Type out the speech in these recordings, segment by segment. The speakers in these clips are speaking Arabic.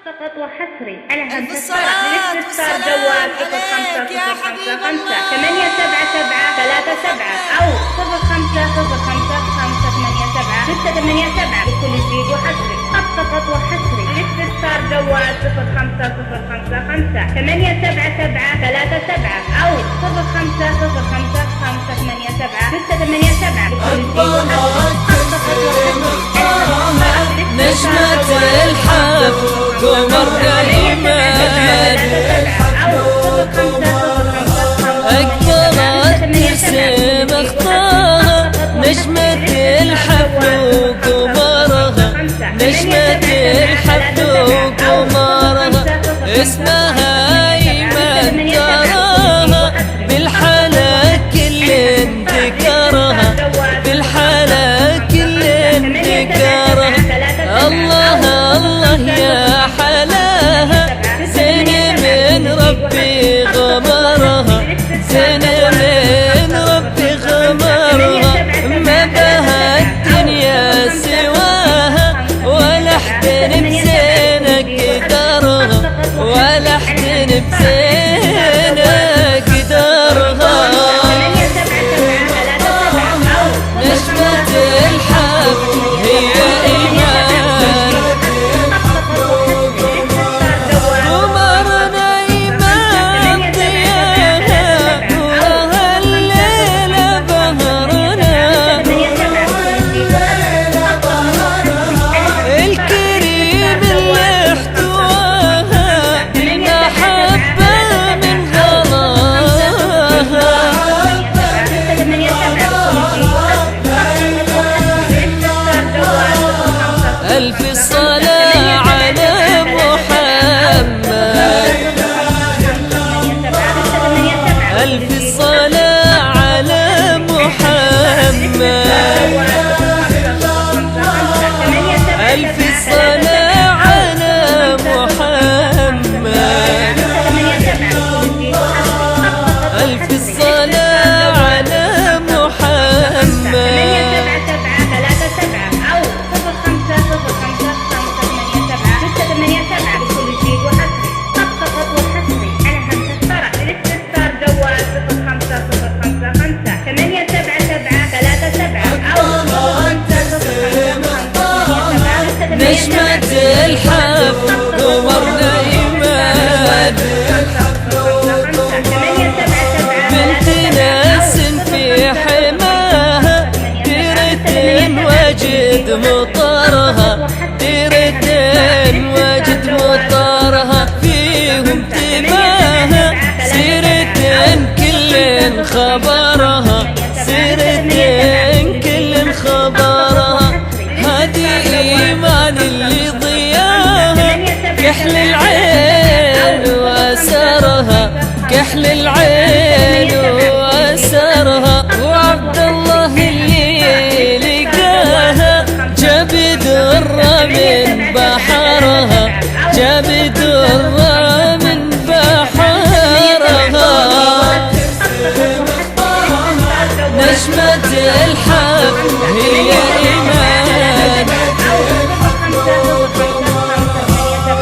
فقط وحصري على ألف همسة الصلاة الاستفسار والسلام جوال عليك يا حبيب 0505 الله 877 أو 0505587687 بكل جديد وحصري. فقط وحصري الاستفسار جوال 05055 877 أو 0505587687 بكل جديد وحصري. نجمة الحب قمر دايمان أكبرت ترسم اخطاها نجمة الحب وقمرها نجمة الحب وقمرها اسمها أيمن تراها بالحالة كل انذكرها بالحالة كل انذكرها الله الله يا حلاها زين من ربي غمرها زين من ربي غمرها ما بها الدنيا سواها ولا احتن بزينك قدرها ولا احتن بزينك قدرها نجمة الحب هي إيمان قمرنا إيمان ضياها ولها الليلة بهرنا الكريم اللي احتواها المحبة من غلاها ألف الصلاة على محمد ألف الصلاة على محمد ألف الصلاة على محمد ألف الصلاة على محمد نجمة الحب قمرنا إيمان بنت ناس في حماها ديرة وجد مطرها ديرة وجد مطرها فيهم تباها سيرة كل خبرها سيرة كل خبرها هذه إيمان اللي ضياها كحل العين وأسرها كحل العين وأسرها وعبد الله اللي لقاها جاب درة من بحرها جاب درة من بحرها نجمة الحب هي إيمان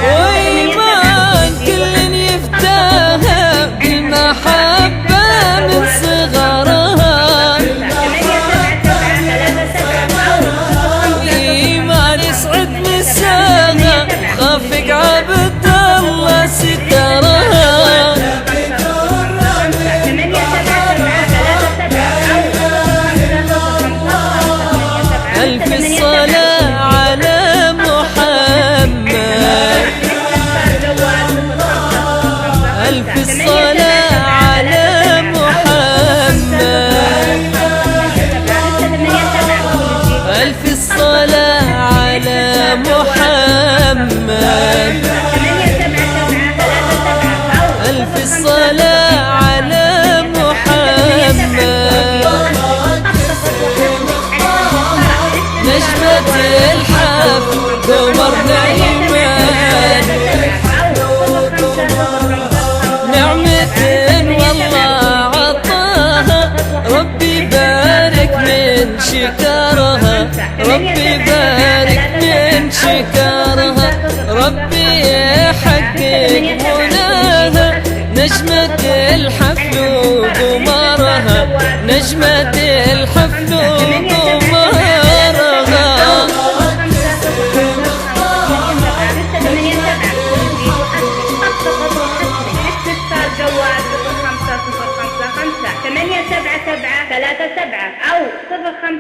وإيمان كل يفتاها بالمحبة من صغرها وإيمان يسعد نساها خافق عبد الله سترها ألف الصلاة على محمد ألف الصلاة على محمد ألف الصلاة على محمد يحقق مناها نجمة الحفل وقمرها، نجمة الحفل وقمرها. جوال 050555 877 37 أو 05